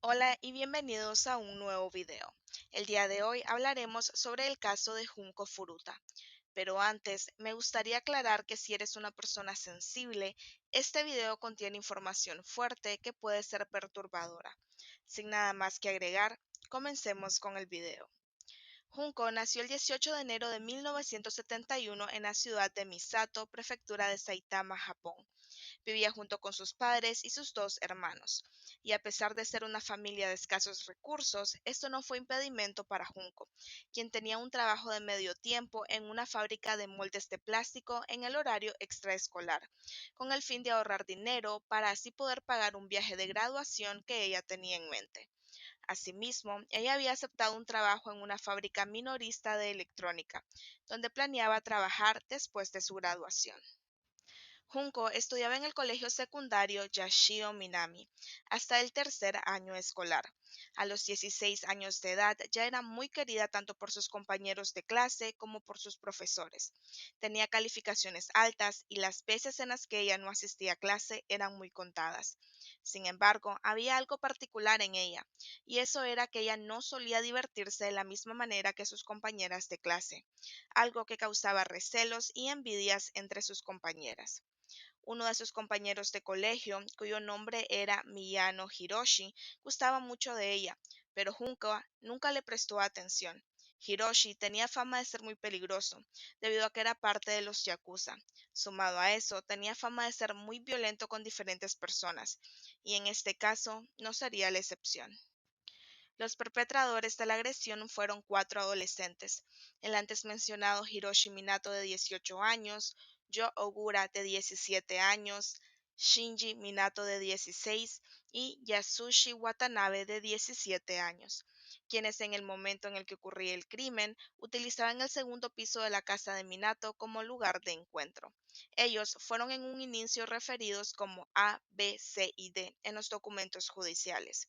Hola y bienvenidos a un nuevo video. El día de hoy hablaremos sobre el caso de Junko Furuta. Pero antes, me gustaría aclarar que si eres una persona sensible, este video contiene información fuerte que puede ser perturbadora. Sin nada más que agregar, comencemos con el video. Junko nació el 18 de enero de 1971 en la ciudad de Misato, prefectura de Saitama, Japón. Vivía junto con sus padres y sus dos hermanos, y a pesar de ser una familia de escasos recursos, esto no fue impedimento para Junco, quien tenía un trabajo de medio tiempo en una fábrica de moldes de plástico en el horario extraescolar, con el fin de ahorrar dinero para así poder pagar un viaje de graduación que ella tenía en mente. Asimismo, ella había aceptado un trabajo en una fábrica minorista de electrónica, donde planeaba trabajar después de su graduación. Junko estudiaba en el colegio secundario Yashio Minami hasta el tercer año escolar. A los 16 años de edad ya era muy querida tanto por sus compañeros de clase como por sus profesores. Tenía calificaciones altas y las veces en las que ella no asistía a clase eran muy contadas. Sin embargo, había algo particular en ella, y eso era que ella no solía divertirse de la misma manera que sus compañeras de clase, algo que causaba recelos y envidias entre sus compañeras. Uno de sus compañeros de colegio, cuyo nombre era Miyano Hiroshi, gustaba mucho de ella, pero Junko nunca le prestó atención. Hiroshi tenía fama de ser muy peligroso, debido a que era parte de los yakuza. Sumado a eso, tenía fama de ser muy violento con diferentes personas, y en este caso no sería la excepción. Los perpetradores de la agresión fueron cuatro adolescentes: el antes mencionado Hiroshi Minato de 18 años, Yo Ogura de 17 años, Shinji Minato de 16 y Yasushi Watanabe de 17 años, quienes en el momento en el que ocurría el crimen utilizaban el segundo piso de la casa de Minato como lugar de encuentro. Ellos fueron en un inicio referidos como A, B, C y D en los documentos judiciales.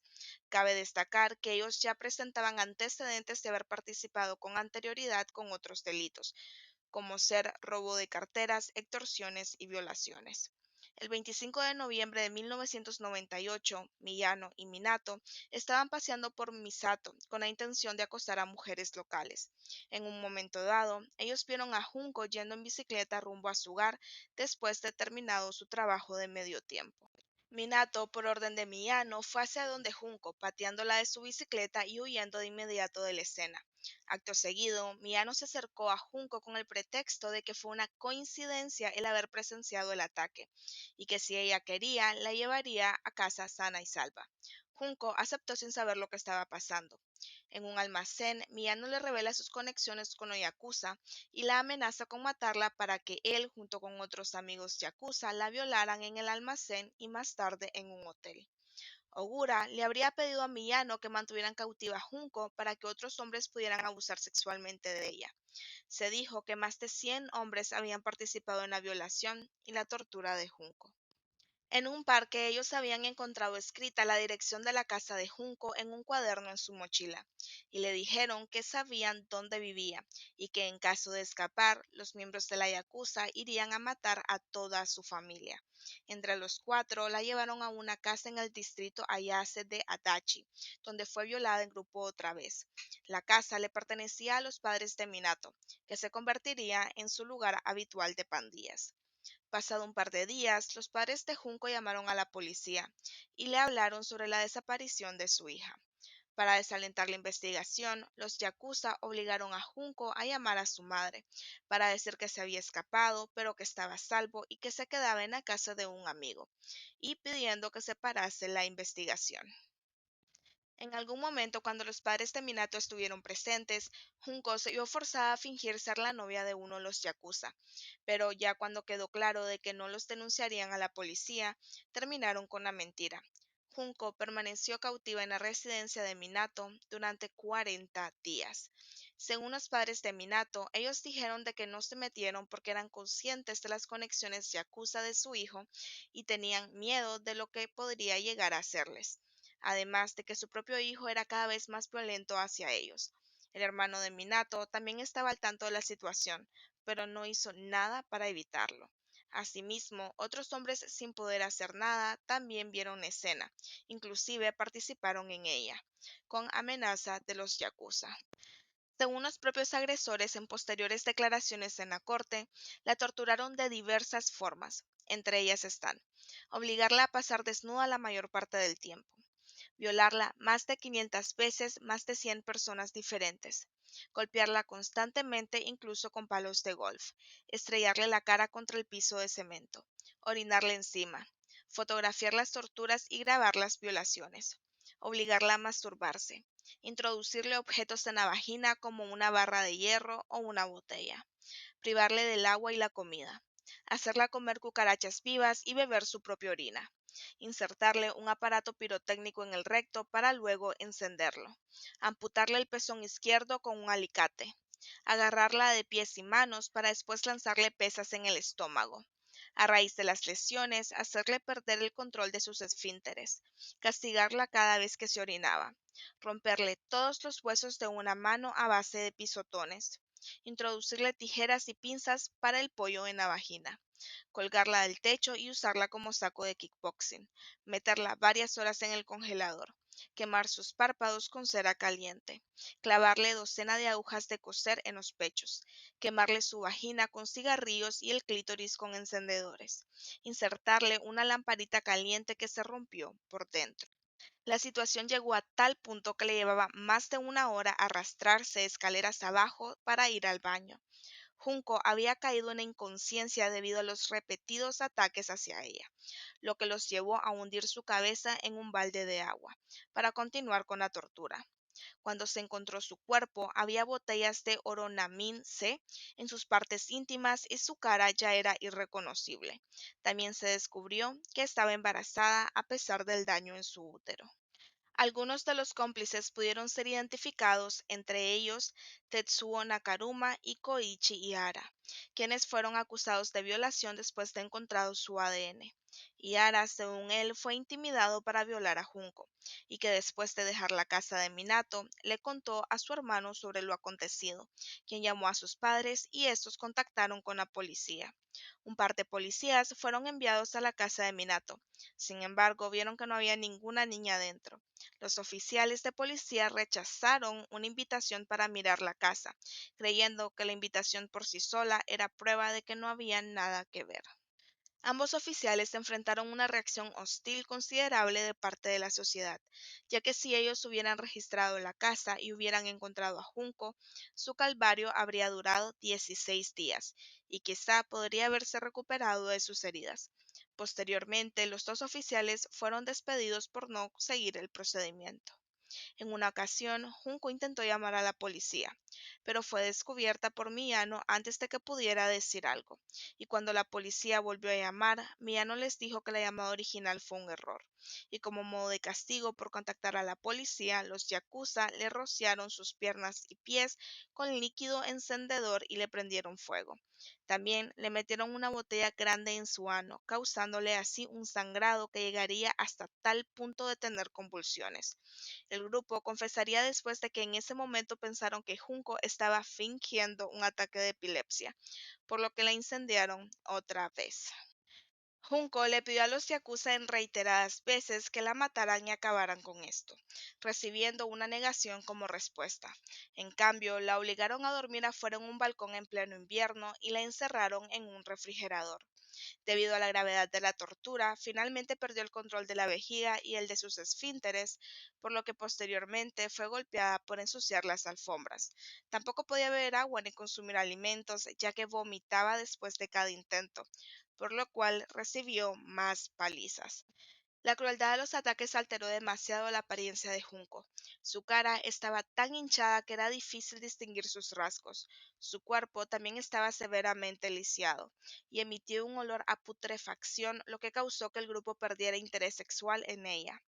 Cabe destacar que ellos ya presentaban antecedentes de haber participado con anterioridad con otros delitos, como ser robo de carteras, extorsiones y violaciones. El 25 de noviembre de 1998, Miyano y Minato estaban paseando por Misato con la intención de acosar a mujeres locales. En un momento dado, ellos vieron a Junko yendo en bicicleta rumbo a su hogar después de terminado su trabajo de medio tiempo. Minato, por orden de Miyano, fue hacia donde Junko, pateándola de su bicicleta y huyendo de inmediato de la escena. Acto seguido, Miyano se acercó a Junko con el pretexto de que fue una coincidencia el haber presenciado el ataque, y que si ella quería, la llevaría a casa sana y salva. Junko aceptó sin saber lo que estaba pasando. En un almacén, Miyano le revela sus conexiones con los yakuza y la amenaza con matarla para que él, junto con otros amigos yakuza, la violaran en el almacén y más tarde en un hotel. Ogura le habría pedido a Miyano que mantuvieran cautiva a Junko para que otros hombres pudieran abusar sexualmente de ella. Se dijo que más de 100 hombres habían participado en la violación y la tortura de Junko. En un parque ellos habían encontrado escrita la dirección de la casa de Junko en un cuaderno en su mochila, y le dijeron que sabían dónde vivía y que en caso de escapar, los miembros de la Yakuza irían a matar a toda su familia. Entre los cuatro la llevaron a una casa en el distrito Ayase de Adachi, donde fue violada en grupo otra vez. La casa le pertenecía a los padres de Minato, que se convertiría en su lugar habitual de pandillas. Pasado un par de días, los padres de Junko llamaron a la policía y le hablaron sobre la desaparición de su hija. Para desalentar la investigación, los yakuza obligaron a Junko a llamar a su madre para decir que se había escapado, pero que estaba a salvo y que se quedaba en la casa de un amigo, y pidiendo que se parase la investigación. En algún momento, cuando los padres de Minato estuvieron presentes, Junko se vio forzada a fingir ser la novia de uno de los yakuza, pero ya cuando quedó claro de que no los denunciarían a la policía, terminaron con la mentira. Junko permaneció cautiva en la residencia de Minato durante 40 días. Según los padres de Minato, ellos dijeron de que no se metieron porque eran conscientes de las conexiones yakuza de su hijo y tenían miedo de lo que podría llegar a hacerles, además de que su propio hijo era cada vez más violento hacia ellos. El hermano de Minato también estaba al tanto de la situación, pero no hizo nada para evitarlo. Asimismo, otros hombres sin poder hacer nada también vieron la escena, inclusive participaron en ella, con amenaza de los yakuza. Según los propios agresores en posteriores declaraciones en la corte, la torturaron de diversas formas. Entre ellas están obligarla a pasar desnuda la mayor parte del tiempo, violarla más de 500 veces, más de 100 personas diferentes, golpearla constantemente incluso con palos de golf, estrellarle la cara contra el piso de cemento, orinarle encima, fotografiar las torturas y grabar las violaciones, obligarla a masturbarse, introducirle objetos en la vagina como una barra de hierro o una botella, privarle del agua y la comida, hacerla comer cucarachas vivas y beber su propia orina, insertarle un aparato pirotécnico en el recto para luego encenderlo, amputarle el pezón izquierdo con un alicate, agarrarla de pies y manos para después lanzarle pesas en el estómago. A raíz de las lesiones, hacerle perder el control de sus esfínteres, castigarla cada vez que se orinaba, romperle todos los huesos de una mano a base de pisotones, introducirle tijeras y pinzas para el pollo en la vagina, colgarla del techo y usarla como saco de kickboxing, meterla varias horas en el congelador, quemar sus párpados con cera caliente, clavarle docena de agujas de coser en los pechos, quemarle su vagina con cigarrillos y el clítoris con encendedores, insertarle una lamparita caliente que se rompió por dentro. La situación llegó a tal punto que le llevaba más de una hora arrastrarse escaleras abajo para ir al baño. Junco había caído en inconsciencia debido a los repetidos ataques hacia ella, lo que los llevó a hundir su cabeza en un balde de agua, para continuar con la tortura. Cuando se encontró su cuerpo, había botellas de oronamín C en sus partes íntimas y su cara ya era irreconocible. También se descubrió que estaba embarazada a pesar del daño en su útero. Algunos de los cómplices pudieron ser identificados, entre ellos Tetsuo Nakaruma y Koichi Ihara, quienes fueron acusados de violación después de encontrado su ADN. Ihara, según él, fue intimidado para violar a Junko, y que después de dejar la casa de Minato, le contó a su hermano sobre lo acontecido, quien llamó a sus padres y estos contactaron con la policía. Un par de policías fueron enviados a la casa de Minato. Sin embargo, vieron que no había ninguna niña dentro. Los oficiales de policía rechazaron una invitación para mirar la casa, creyendo que la invitación por sí sola era prueba de que no había nada que ver. Ambos oficiales enfrentaron una reacción hostil considerable de parte de la sociedad, ya que si ellos hubieran registrado la casa y hubieran encontrado a Junco, su calvario habría durado 16 días y quizá podría haberse recuperado de sus heridas. Posteriormente, los dos oficiales fueron despedidos por no seguir el procedimiento. En una ocasión, Junco intentó llamar a la policía, pero fue descubierta por Miyano antes de que pudiera decir algo, y cuando la policía volvió a llamar, Miyano les dijo que la llamada original fue un error, y como modo de castigo por contactar a la policía, los yakuza le rociaron sus piernas y pies con líquido encendedor y le prendieron fuego. También le metieron una botella grande en su ano, causándole así un sangrado que llegaría hasta tal punto de tener convulsiones. El grupo confesaría después de que en ese momento pensaron que Junko estaba fingiendo un ataque de epilepsia, por lo que la incendiaron otra vez. Junko le pidió a los yakuza en reiteradas veces que la mataran y acabaran con esto, recibiendo una negación como respuesta. En cambio, la obligaron a dormir afuera en un balcón en pleno invierno y la encerraron en un refrigerador. Debido a la gravedad de la tortura, finalmente perdió el control de la vejiga y el de sus esfínteres, por lo que posteriormente fue golpeada por ensuciar las alfombras. Tampoco podía beber agua ni consumir alimentos, ya que vomitaba después de cada intento, por lo cual recibió más palizas. La crueldad de los ataques alteró demasiado la apariencia de Junco. Su cara estaba tan hinchada que era difícil distinguir sus rasgos. Su cuerpo también estaba severamente lisiado y emitía un olor a putrefacción, lo que causó que el grupo perdiera interés sexual en ella.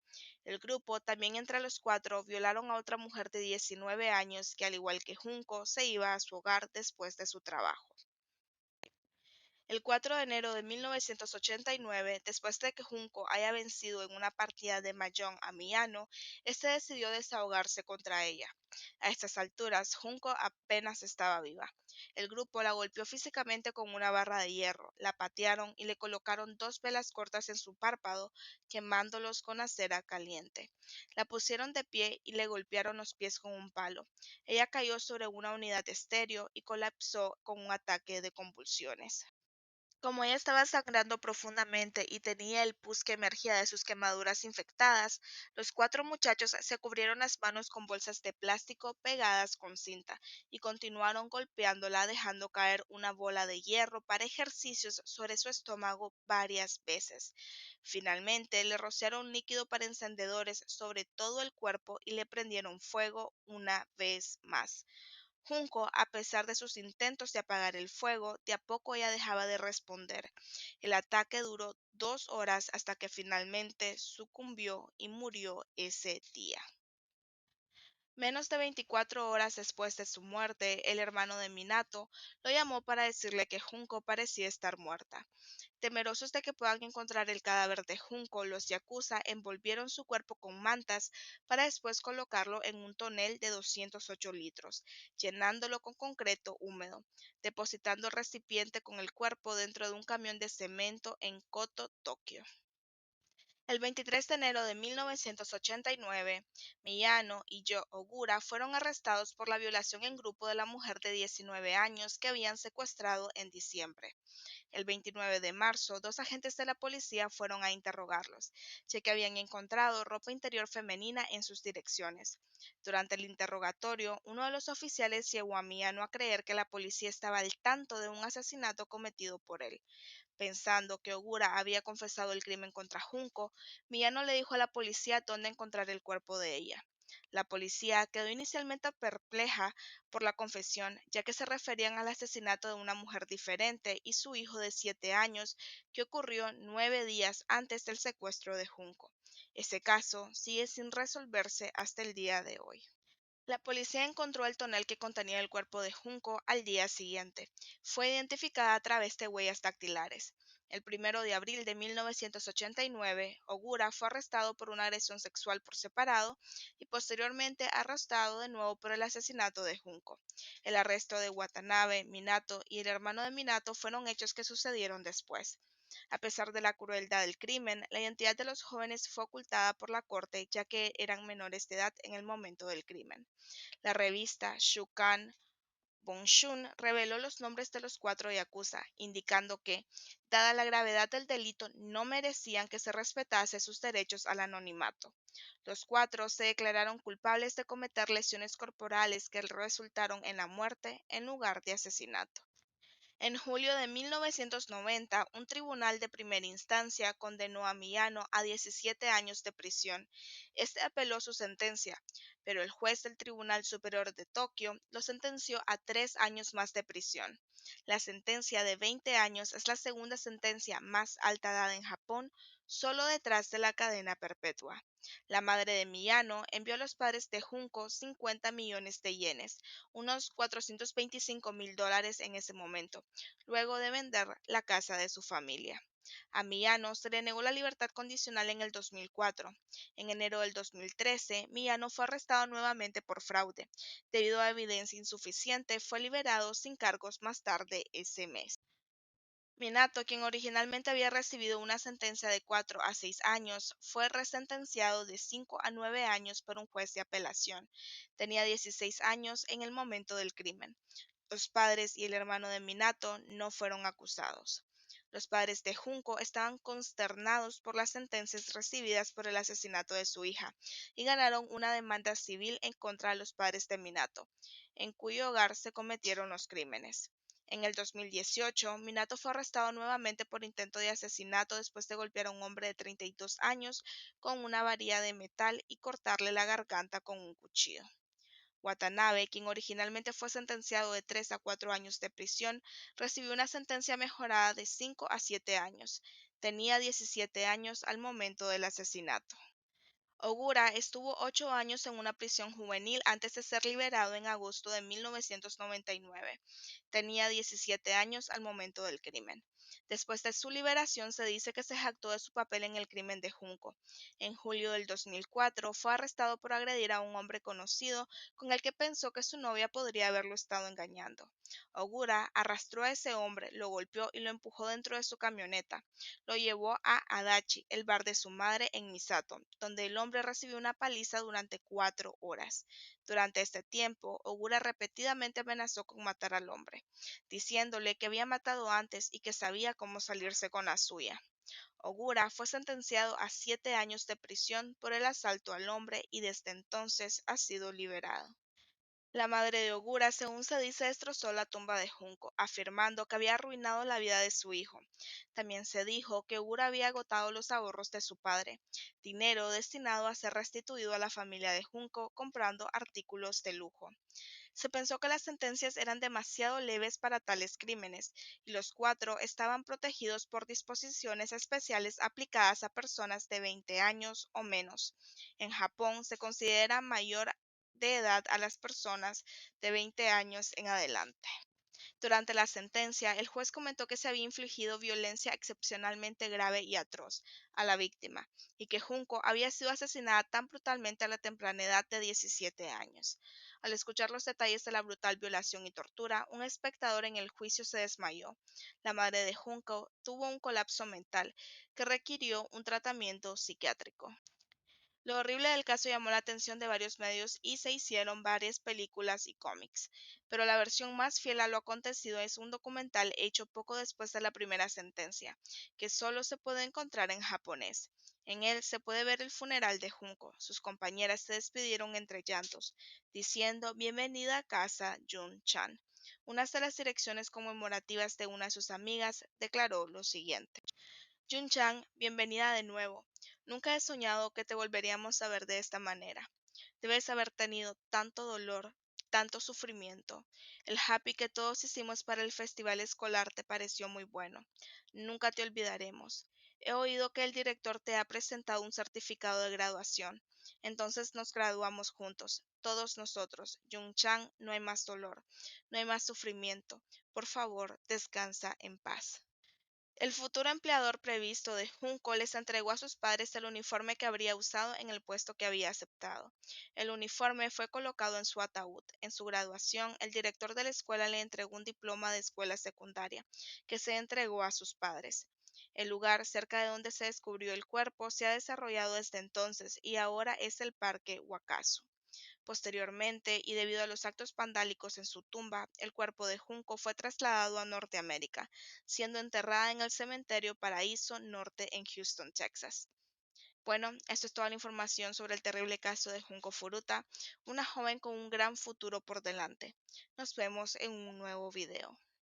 El grupo, también entre los cuatro, violaron a otra mujer de 19 años que, al igual que Junco, se iba a su hogar después de su trabajo. El 4 de enero de 1989, después de que Junco haya vencido en una partida de mahjong a Miyano, este decidió desahogarse contra ella. A estas alturas, Junco apenas estaba viva. El grupo la golpeó físicamente con una barra de hierro, la patearon y le colocaron dos velas cortas en su párpado, quemándolos con acera caliente. La pusieron de pie y le golpearon los pies con un palo. Ella cayó sobre una unidad estéreo y colapsó con un ataque de convulsiones. Como ella estaba sangrando profundamente y tenía el pus que emergía de sus quemaduras infectadas, los cuatro muchachos se cubrieron las manos con bolsas de plástico pegadas con cinta y continuaron golpeándola dejando caer una bola de hierro para ejercicios sobre su estómago varias veces. Finalmente le rociaron líquido para encendedores sobre todo el cuerpo y le prendieron fuego una vez más. Junco, a pesar de sus intentos de apagar el fuego, de a poco ella dejaba de responder. El ataque duró 2 horas hasta que finalmente sucumbió y murió ese día. Menos de 24 horas después de su muerte, el hermano de Minato lo llamó para decirle que Junco parecía estar muerta. Temerosos de que puedan encontrar el cadáver de Junco, los yakuza envolvieron su cuerpo con mantas para después colocarlo en un tonel de 208 litros, llenándolo con concreto húmedo, depositando el recipiente con el cuerpo dentro de un camión de cemento en Koto, Tokio. El 23 de enero de 1989, Miyano y Yo Ogura fueron arrestados por la violación en grupo de la mujer de 19 años que habían secuestrado en diciembre. El 29 de marzo, dos agentes de la policía fueron a interrogarlos, ya que habían encontrado ropa interior femenina en sus direcciones. Durante el interrogatorio, uno de los oficiales llevó a Miyano a creer que la policía estaba al tanto de un asesinato cometido por él. Pensando que Ogura había confesado el crimen contra Junko, Miyano le dijo a la policía dónde encontrar el cuerpo de ella. La policía quedó inicialmente perpleja por la confesión, ya que se referían al asesinato de una mujer diferente y su hijo de 7 años, que ocurrió 9 días antes del secuestro de Junko. Ese caso sigue sin resolverse hasta el día de hoy. La policía encontró el tonel que contenía el cuerpo de Junco al día siguiente. Fue identificada a través de huellas dactilares. El 1 de abril de 1989, Ogura fue arrestado por una agresión sexual por separado y posteriormente arrestado de nuevo por el asesinato de Junco. El arresto de Watanabe, Minato y el hermano de Minato fueron hechos que sucedieron después. A pesar de la crueldad del crimen, la identidad de los jóvenes fue ocultada por la corte ya que eran menores de edad en el momento del crimen. La revista Shukan Bonshun reveló los nombres de los cuatro yakuza, indicando que, dada la gravedad del delito, no merecían que se respetase sus derechos al anonimato. Los cuatro se declararon culpables de cometer lesiones corporales que resultaron en la muerte en lugar de asesinato. En julio de 1990, un tribunal de primera instancia condenó a Miyano a 17 años de prisión. Este apeló su sentencia, pero el juez del Tribunal Superior de Tokio lo sentenció a 3 años más de prisión. La sentencia de 20 años es la segunda sentencia más alta dada en Japón, solo detrás de la cadena perpetua. La madre de Miyano envió a los padres de Junko 50 millones de yenes, unos $425,000 en ese momento, luego de vender la casa de su familia. A Miyano se le negó la libertad condicional en el 2004. En enero del 2013, Miyano fue arrestado nuevamente por fraude. Debido a evidencia insuficiente, fue liberado sin cargos más tarde ese mes. Minato, quien originalmente había recibido una sentencia de 4 a 6 años, fue resentenciado de 5 a 9 años por un juez de apelación. Tenía 16 años en el momento del crimen. Los padres y el hermano de Minato no fueron acusados. Los padres de Junko estaban consternados por las sentencias recibidas por el asesinato de su hija y ganaron una demanda civil en contra de los padres de Minato, en cuyo hogar se cometieron los crímenes. En el 2018, Minato fue arrestado nuevamente por intento de asesinato después de golpear a un hombre de 32 años con una varilla de metal y cortarle la garganta con un cuchillo. Watanabe, quien originalmente fue sentenciado de 3 a 4 años de prisión, recibió una sentencia mejorada de 5 a 7 años. Tenía 17 años al momento del asesinato. Ogura estuvo 8 años en una prisión juvenil antes de ser liberado en agosto de 1999. Tenía 17 años al momento del crimen. Después de su liberación, se dice que se jactó de su papel en el crimen de Junco. En julio del 2004, fue arrestado por agredir a un hombre conocido con el que pensó que su novia podría haberlo estado engañando. Ogura arrastró a ese hombre, lo golpeó y lo empujó dentro de su camioneta. Lo llevó a Adachi, el bar de su madre en Misato, donde el hombre recibió una paliza durante 4 horas. Durante este tiempo, Ogura repetidamente amenazó con matar al hombre, diciéndole que había matado antes y que sabía cómo salirse con la suya. Ogura fue sentenciado a 7 años de prisión por el asalto al hombre y desde entonces ha sido liberado. La madre de Ogura, según se dice, destrozó la tumba de Junko, afirmando que había arruinado la vida de su hijo. También se dijo que Ogura había agotado los ahorros de su padre, dinero destinado a ser restituido a la familia de Junko comprando artículos de lujo. Se pensó que las sentencias eran demasiado leves para tales crímenes, y los cuatro estaban protegidos por disposiciones especiales aplicadas a personas de 20 años o menos. En Japón se considera mayor de edad a las personas de 20 años en adelante. Durante la sentencia, el juez comentó que se había infligido violencia excepcionalmente grave y atroz a la víctima, y que Junco había sido asesinada tan brutalmente a la temprana edad de 17 años. Al escuchar los detalles de la brutal violación y tortura, un espectador en el juicio se desmayó. La madre de Junco tuvo un colapso mental que requirió un tratamiento psiquiátrico. Lo horrible del caso llamó la atención de varios medios y se hicieron varias películas y cómics, pero la versión más fiel a lo acontecido es un documental hecho poco después de la primera sentencia, que solo se puede encontrar en japonés. En él se puede ver el funeral de Junko. Sus compañeras se despidieron entre llantos, diciendo "Bienvenida a casa, Jun-chan". Una de las direcciones conmemorativas de una de sus amigas declaró lo siguiente: Jun-chan, bienvenida de nuevo. Nunca he soñado que te volveríamos a ver de esta manera. Debes haber tenido tanto dolor, tanto sufrimiento. El happy que todos hicimos para el festival escolar te pareció muy bueno. Nunca te olvidaremos. He oído que el director te ha presentado un certificado de graduación. Entonces nos graduamos juntos, todos nosotros. Jun-chan, no hay más dolor, no hay más sufrimiento. Por favor, descansa en paz. El futuro empleador previsto de Junco les entregó a sus padres el uniforme que habría usado en el puesto que había aceptado. El uniforme fue colocado en su ataúd. En su graduación, el director de la escuela le entregó un diploma de escuela secundaria, que se entregó a sus padres. El lugar cerca de donde se descubrió el cuerpo se ha desarrollado desde entonces y ahora es el Parque Wakazu. Posteriormente, y debido a los actos vandálicos en su tumba, el cuerpo de Junco fue trasladado a Norteamérica, siendo enterrada en el Cementerio Paraíso Norte en Houston, Texas. Bueno, esto es toda la información sobre el terrible caso de Junco Furuta, una joven con un gran futuro por delante. Nos vemos en un nuevo video.